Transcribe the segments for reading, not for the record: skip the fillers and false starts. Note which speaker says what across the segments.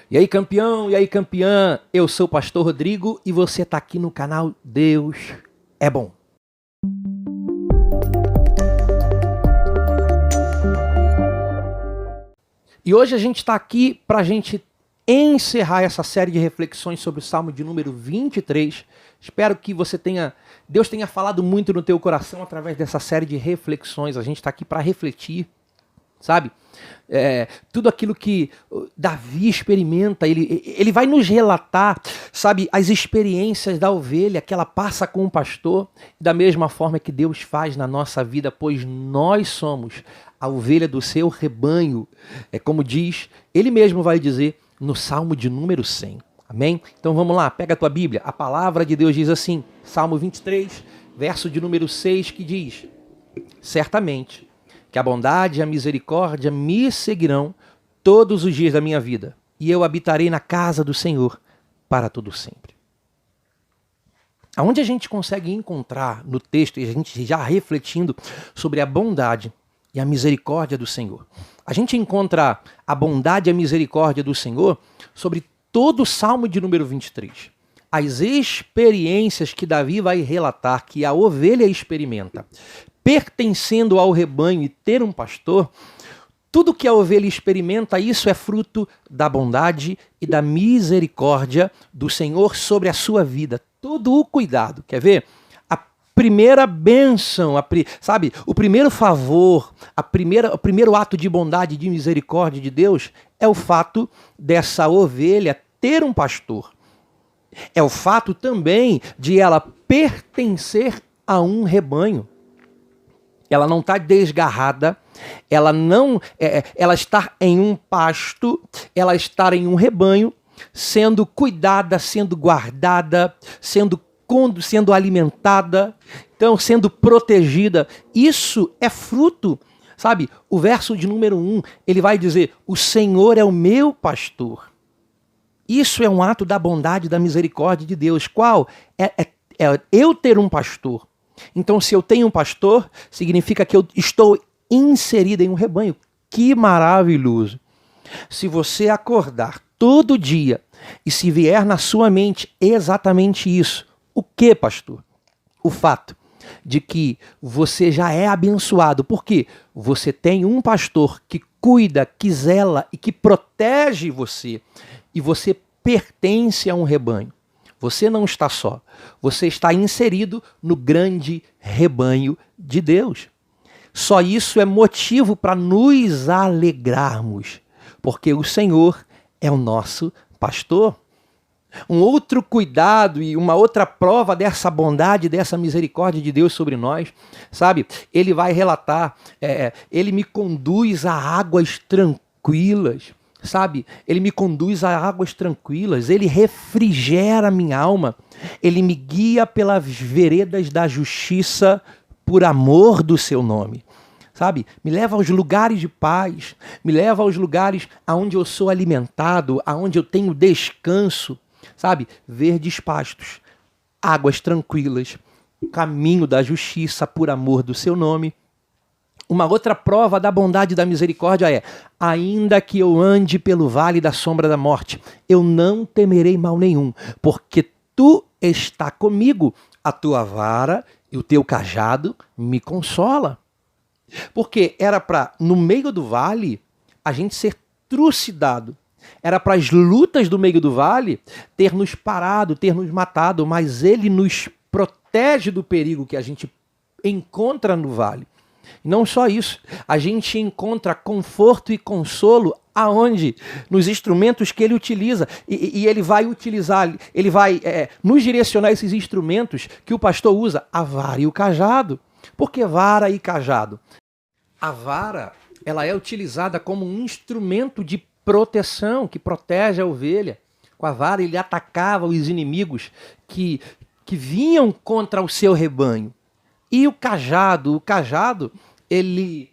Speaker 1: E aí, campeão, e aí, campeã, eu sou o pastor Rodrigo e você está aqui no canal Deus é Bom. E hoje a gente está aqui para a gente encerrar essa série de reflexões sobre o Salmo de número 23. Espero que Deus tenha falado muito no teu coração através dessa série de reflexões. A gente está aqui para refletir, sabe? Tudo aquilo que Davi experimenta, ele vai nos relatar, sabe, as experiências da ovelha que ela passa com o pastor, da mesma forma que Deus faz na nossa vida, pois nós somos a ovelha do seu rebanho. Como diz, ele mesmo vai dizer no Salmo de número 100. Amém? Então vamos lá, pega a tua Bíblia. A palavra de Deus diz assim, Salmo 23, verso de número 6, que diz: certamente que a bondade e a misericórdia me seguirão todos os dias da minha vida, e eu habitarei na casa do Senhor para todo sempre. Aonde a gente consegue encontrar no texto, e a gente já refletindo sobre a bondade e a misericórdia do Senhor, a gente encontra a bondade e a misericórdia do Senhor sobre todo o Salmo de número 23. As experiências que Davi vai relatar, que a ovelha experimenta, pertencendo ao rebanho e ter um pastor, tudo que a ovelha experimenta, isso é fruto da bondade e da misericórdia do Senhor sobre a sua vida. Todo o cuidado. Quer ver? A primeira bênção, sabe? O primeiro favor, o primeiro ato de bondade e de misericórdia de Deus é o fato dessa ovelha ter um pastor. É o fato também de ela pertencer a um rebanho. Ela não está desgarrada, ela está em um pasto, ela está em um rebanho, sendo cuidada, sendo guardada, sendo alimentada, então sendo protegida. Isso é fruto, sabe? O verso de número 1, ele vai dizer: o Senhor é o meu pastor. Isso é um ato da bondade e da misericórdia de Deus. Qual? É eu ter um pastor. Então, se eu tenho um pastor, significa que eu estou inserida em um rebanho. Que maravilhoso! Se você acordar todo dia e se vier na sua mente exatamente isso, o que, pastor? O fato de que você já é abençoado, porque você tem um pastor que cuida, que zela e que protege você, e você pertence a um rebanho. Você não está só, você está inserido no grande rebanho de Deus. Só isso é motivo para nos alegrarmos, porque o Senhor é o nosso pastor. Um outro cuidado e uma outra prova dessa bondade, dessa misericórdia de Deus sobre nós, sabe? Ele vai relatar, ele me conduz a águas tranquilas. Sabe, ele me conduz a águas tranquilas, ele refrigera minha alma, ele me guia pelas veredas da justiça por amor do seu nome. Sabe, me leva aos lugares de paz, me leva aos lugares aonde eu sou alimentado, aonde eu tenho descanso, sabe, verdes pastos, águas tranquilas, caminho da justiça por amor do seu nome. Uma outra prova da bondade e da misericórdia é: ainda que eu ande pelo vale da sombra da morte, eu não temerei mal nenhum, porque tu está comigo, a tua vara e o teu cajado me consola. Porque era para, no meio do vale, a gente ser trucidado. Era para as lutas do meio do vale ter nos parado, ter nos matado, mas ele nos protege do perigo que a gente encontra no vale. E não só isso, a gente encontra conforto e consolo aonde? Nos instrumentos que ele utiliza. E ele vai utilizar, ele vai nos direcionar esses instrumentos que o pastor usa, a vara e o cajado. Por que vara e cajado? A vara, ela é utilizada como um instrumento de proteção, que protege a ovelha. Com a vara ele atacava os inimigos que vinham contra o seu rebanho. E o cajado, ele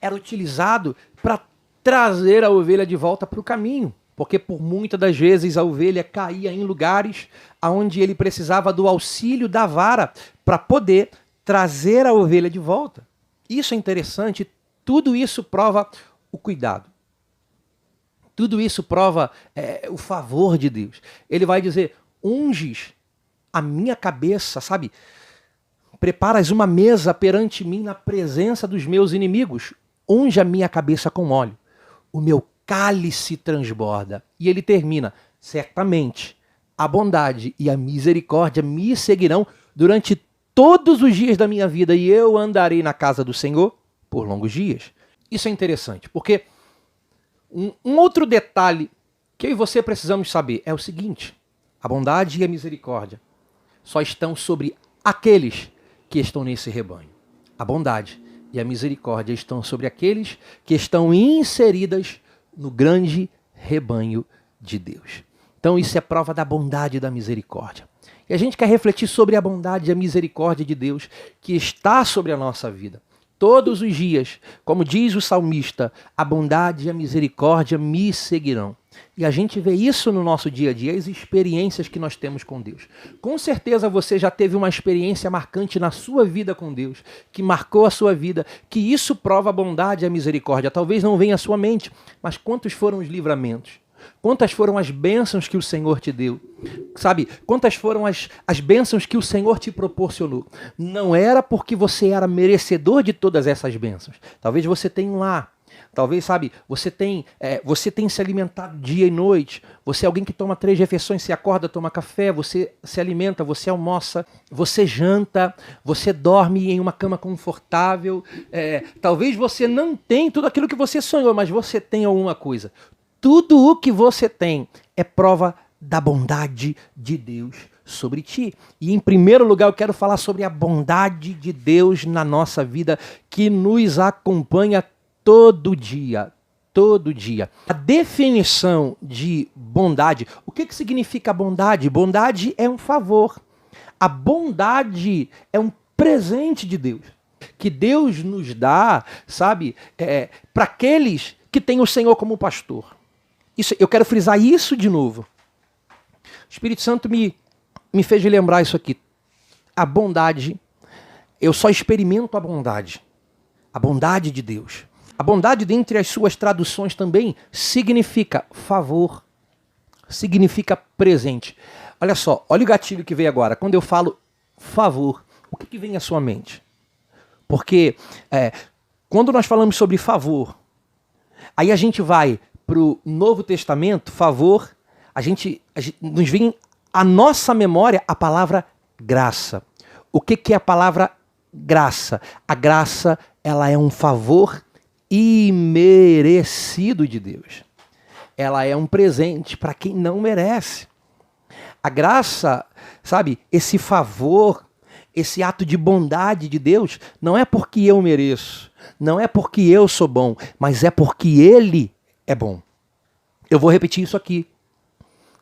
Speaker 1: era utilizado para trazer a ovelha de volta para o caminho, porque por muitas das vezes a ovelha caía em lugares onde ele precisava do auxílio da vara para poder trazer a ovelha de volta. Isso é interessante, tudo isso prova o cuidado. Tudo isso prova o favor de Deus. Ele vai dizer, unges a minha cabeça, sabe? Preparas uma mesa perante mim na presença dos meus inimigos. Unge a minha cabeça com óleo. O meu cálice transborda. E ele termina, certamente a bondade e a misericórdia me seguirão durante todos os dias da minha vida e eu andarei na casa do Senhor por longos dias. Isso é interessante, porque um outro detalhe que eu e você precisamos saber é o seguinte: a bondade e a misericórdia só estão sobre aqueles que estão nesse rebanho. A bondade e a misericórdia estão sobre aqueles que estão inseridas no grande rebanho de Deus. Então isso é prova da bondade e da misericórdia. E a gente quer refletir sobre a bondade e a misericórdia de Deus que está sobre a nossa vida. Todos os dias, como diz o salmista, a bondade e a misericórdia me seguirão. E a gente vê isso no nosso dia a dia, as experiências que nós temos com Deus. Com certeza você já teve uma experiência marcante na sua vida com Deus, que marcou a sua vida, que isso prova a bondade e a misericórdia. Talvez não venha à sua mente, mas quantos foram os livramentos? Quantas foram as bênçãos que o Senhor te deu? Sabe, quantas foram as bênçãos que o Senhor te proporcionou? Não era porque você era merecedor de todas essas bênçãos. Talvez você tenha um lar. Talvez, sabe, você tem se alimentado dia e noite. Você é alguém que toma 3 refeições, você acorda, toma café, você se alimenta, você almoça, você janta, você dorme em uma cama confortável. Talvez você não tenha tudo aquilo que você sonhou, mas você tem alguma coisa. Tudo o que você tem é prova da bondade de Deus sobre ti. E em primeiro lugar eu quero falar sobre a bondade de Deus na nossa vida, que nos acompanha todo dia. Todo dia. A definição de bondade, o que significa bondade? Bondade é um favor. A bondade é um presente de Deus, que Deus nos dá, sabe, para aqueles que têm o Senhor como pastor. Isso, eu quero frisar isso de novo. O Espírito Santo me fez lembrar isso aqui. A bondade, eu só experimento a bondade de Deus. A bondade, dentre as suas traduções também, significa favor, significa presente. Olha só, olha o gatilho que veio agora. Quando eu falo favor, o que vem à sua mente? Porque quando nós falamos sobre favor, aí a gente vai para o Novo Testamento, favor, nos vem à nossa memória a palavra graça. O que é a palavra graça? A graça, ela é um favor imerecido de Deus. Ela é um presente para quem não merece. A graça, sabe, esse favor, esse ato de bondade de Deus, não é porque eu mereço, não é porque eu sou bom, mas é porque Ele é bom. Eu vou repetir isso aqui.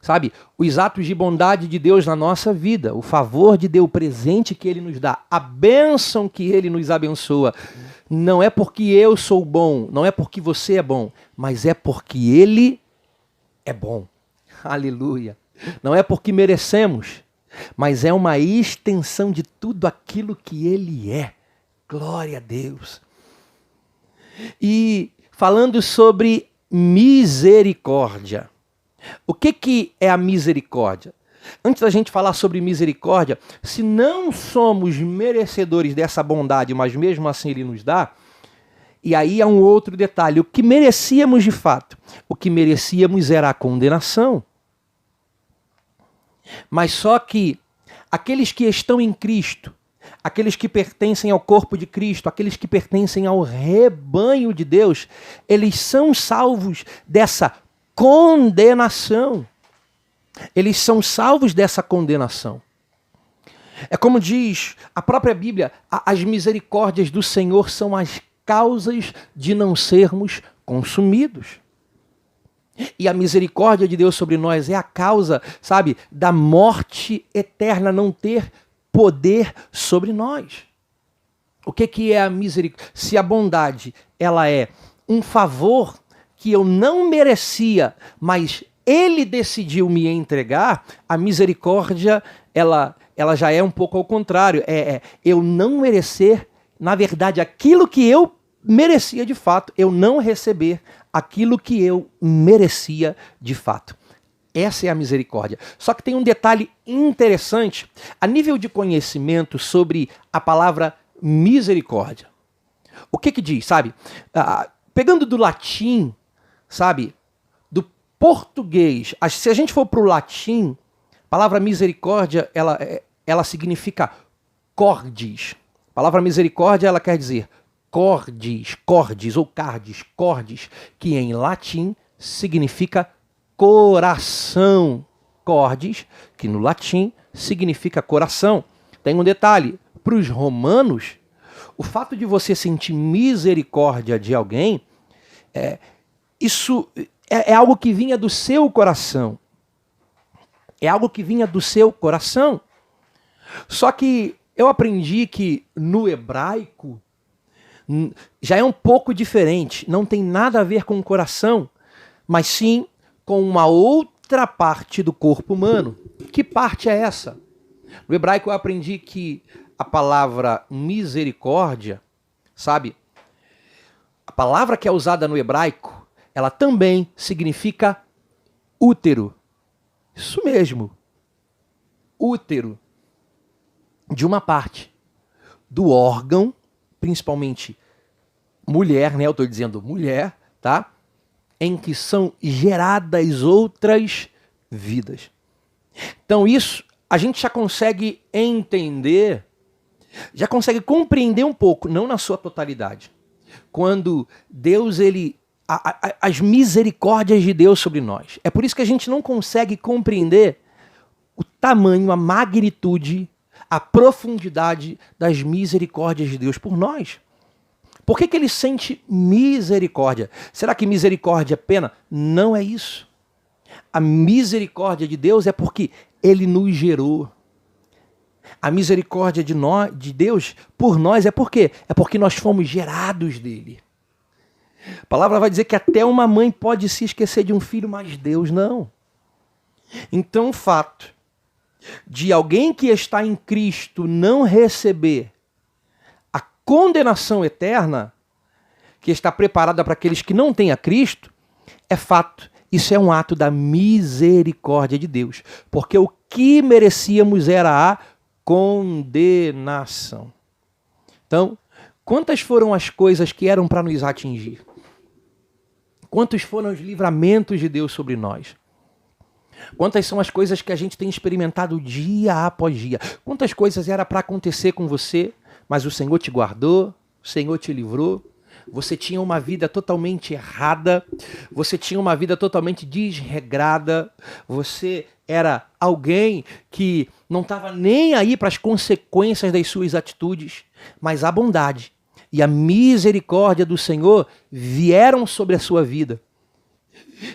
Speaker 1: Sabe, os atos de bondade de Deus na nossa vida, o favor de Deus, o presente que Ele nos dá, a bênção que Ele nos abençoa, não é porque eu sou bom, não é porque você é bom, mas é porque Ele é bom. Aleluia. Não é porque merecemos, mas é uma extensão de tudo aquilo que Ele é. Glória a Deus. E falando sobre misericórdia. O que é a misericórdia? Antes da gente falar sobre misericórdia, se não somos merecedores dessa bondade, mas mesmo assim Ele nos dá, e aí há um outro detalhe, o que merecíamos de fato? O que merecíamos era a condenação. Mas só que aqueles que estão em Cristo, aqueles que pertencem ao corpo de Cristo, aqueles que pertencem ao rebanho de Deus, eles são salvos dessa condenação. Eles são salvos dessa condenação. É como diz a própria Bíblia, as misericórdias do Senhor são as causas de não sermos consumidos. E a misericórdia de Deus sobre nós é a causa, sabe, da morte eterna não ter poder sobre nós. O que é a misericórdia? Se a bondade, ela é um favor que eu não merecia, mas Ele decidiu me entregar, a misericórdia, ela já é um pouco ao contrário. Eu não merecer, na verdade, aquilo que eu merecia de fato, eu não receber aquilo que eu merecia de fato. Essa é a misericórdia. Só que tem um detalhe interessante a nível de conhecimento sobre a palavra misericórdia. O que diz, sabe? Pegando do latim, sabe? Do português. Se a gente for para o latim, a palavra misericórdia, ela significa cordis. A palavra misericórdia, ela quer dizer cordis ou cordis, que em latim significa coração. Cordis, que no latim significa coração. Tem um detalhe, para os romanos, o fato de você sentir misericórdia de alguém, isso é algo que vinha do seu coração. É algo que vinha do seu coração. Só que eu aprendi que no hebraico já é um pouco diferente. Não tem nada a ver com o coração, mas sim com uma outra parte do corpo humano. Que parte é essa? No hebraico eu aprendi que a palavra misericórdia, sabe? A palavra que é usada no hebraico, ela também significa útero. Isso mesmo. Útero. De uma parte do órgão, principalmente mulher, né? Eu estou dizendo mulher, tá? Em que são geradas outras vidas. Então isso a gente já consegue entender, já consegue compreender um pouco, não na sua totalidade. Quando Deus, as misericórdias de Deus sobre nós. É por isso que a gente não consegue compreender o tamanho, a magnitude, a profundidade das misericórdias de Deus por nós. Por que ele sente misericórdia? Será que misericórdia é pena? Não é isso. A misericórdia de Deus é porque ele nos gerou. A misericórdia de Deus por nós é por quê? É porque nós fomos gerados dele. A palavra vai dizer que até uma mãe pode se esquecer de um filho, mas Deus não. Então o fato de alguém que está em Cristo não receber a condenação eterna, que está preparada para aqueles que não têm a Cristo, é fato. Isso é um ato da misericórdia de Deus. Porque o que merecíamos era a condenação. Então, quantas foram as coisas que eram para nos atingir? Quantos foram os livramentos de Deus sobre nós? Quantas são as coisas que a gente tem experimentado dia após dia? Quantas coisas era para acontecer com você, mas o Senhor te guardou, o Senhor te livrou? Você tinha uma vida totalmente errada, você tinha uma vida totalmente desregrada, você era alguém que não estava nem aí para as consequências das suas atitudes, mas a bondade e a misericórdia do Senhor vieram sobre a sua vida.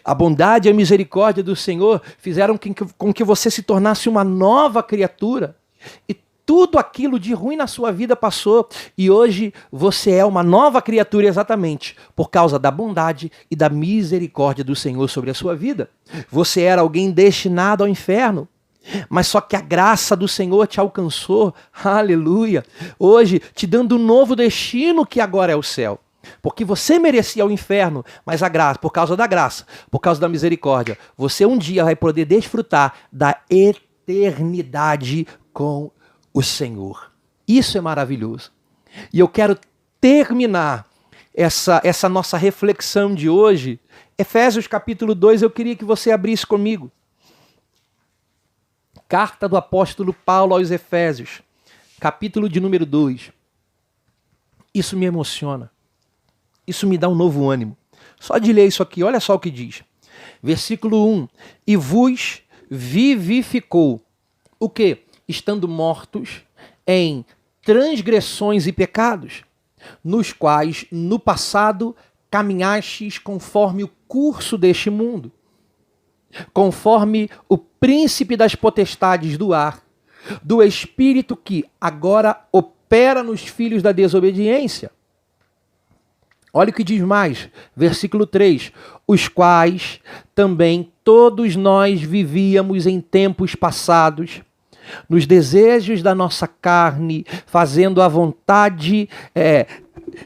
Speaker 1: A bondade e a misericórdia do Senhor fizeram com que você se tornasse uma nova criatura. E tudo aquilo de ruim na sua vida passou. E hoje você é uma nova criatura exatamente por causa da bondade e da misericórdia do Senhor sobre a sua vida. Você era alguém destinado ao inferno, mas só que a graça do Senhor te alcançou. Aleluia! Hoje te dando um novo destino que agora é o céu. Porque você merecia o inferno, mas a graça, por causa da graça, por causa da misericórdia, você um dia vai poder desfrutar da eternidade com o Senhor. Isso é maravilhoso. E eu quero terminar essa nossa reflexão de hoje. Efésios capítulo 2, eu queria que você abrisse comigo. Carta do apóstolo Paulo aos Efésios, capítulo de número 2. Isso me emociona. Isso me dá um novo ânimo. Só de ler isso aqui, olha só o que diz. Versículo 1. E vos vivificou. O quê? Estando mortos em transgressões e pecados, nos quais no passado caminhastes conforme o curso deste mundo, conforme o príncipe das potestades do ar, do espírito que agora opera nos filhos da desobediência. Olha o que diz mais, versículo 3. Os quais também todos nós vivíamos em tempos passados, nos desejos da nossa carne, fazendo a vontade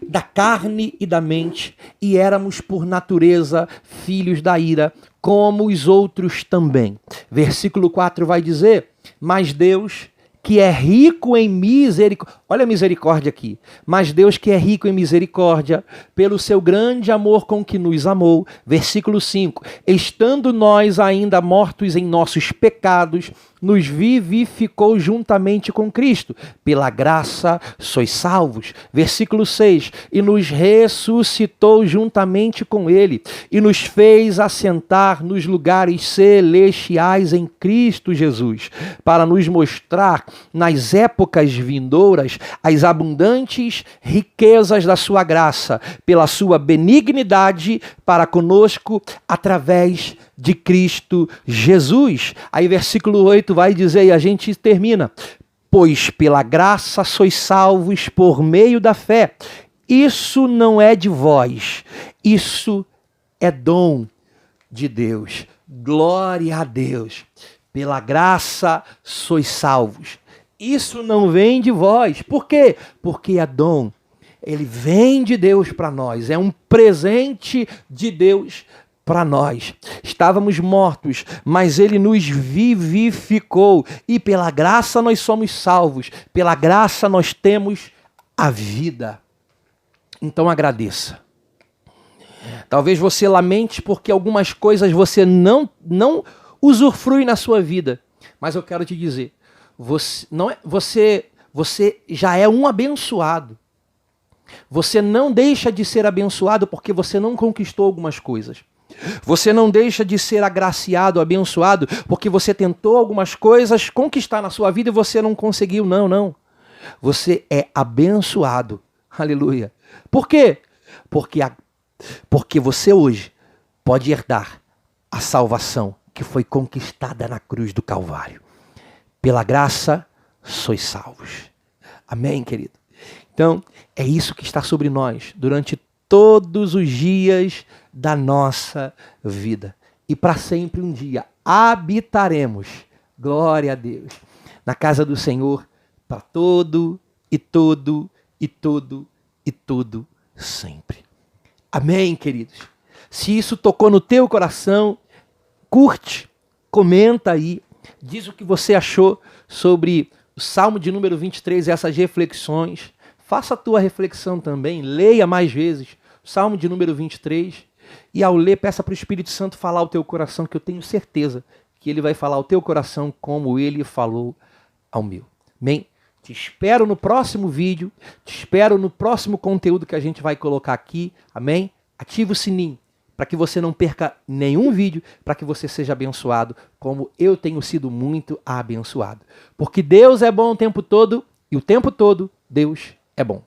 Speaker 1: da carne e da mente, e éramos por natureza filhos da ira, como os outros também. Versículo 4 vai dizer: mas Deus, que é rico em misericórdia, olha a misericórdia aqui, mas Deus que é rico em misericórdia, pelo seu grande amor com que nos amou, versículo 5, estando nós ainda mortos em nossos pecados, nos vivificou juntamente com Cristo, pela graça sois salvos, versículo 6, e nos ressuscitou juntamente com Ele, e nos fez assentar nos lugares celestiais em Cristo Jesus, para nos mostrar nas épocas vindouras as abundantes riquezas da sua graça, pela sua benignidade para conosco, através de Cristo Jesus. Aí versículo 8 vai dizer, e a gente termina: pois pela graça sois salvos por meio da fé. Isso não é de vós, isso é dom de Deus. Glória a Deus. Pela graça sois salvos. Isso não vem de vós. Por quê? Porque é dom. Ele vem de Deus para nós. É um presente de Deus para nós. Estávamos mortos, mas Ele nos vivificou. E pela graça nós somos salvos. Pela graça nós temos a vida. Então agradeça. Talvez você lamente porque algumas coisas você não usufrui na sua vida. Mas eu quero te dizer, você já é um abençoado. Você não deixa de ser abençoado porque você não conquistou algumas coisas. Você não deixa de ser agraciado, abençoado, porque você tentou algumas coisas conquistar na sua vida e você não conseguiu. Não, não. Você é abençoado. Aleluia. Por quê? Porque você hoje pode herdar a salvação que foi conquistada na cruz do Calvário. Pela graça, sois salvos. Amém, querido? Então, é isso que está sobre nós durante todos os dias da nossa vida. E para sempre um dia habitaremos, glória a Deus, na casa do Senhor para todo sempre. Amém, queridos? Se isso tocou no teu coração, curte, comenta aí, diz o que você achou sobre o Salmo de número 23, essas reflexões. Faça a tua reflexão também, leia mais vezes o Salmo de número 23 e ao ler, peça para o Espírito Santo falar ao teu coração, que eu tenho certeza que ele vai falar ao teu coração como ele falou ao meu. Amém? Te espero no próximo vídeo, te espero no próximo conteúdo que a gente vai colocar aqui, amém? Ative o sininho para que você não perca nenhum vídeo, para que você seja abençoado, como eu tenho sido muito abençoado. Porque Deus é bom o tempo todo, e o tempo todo Deus é bom.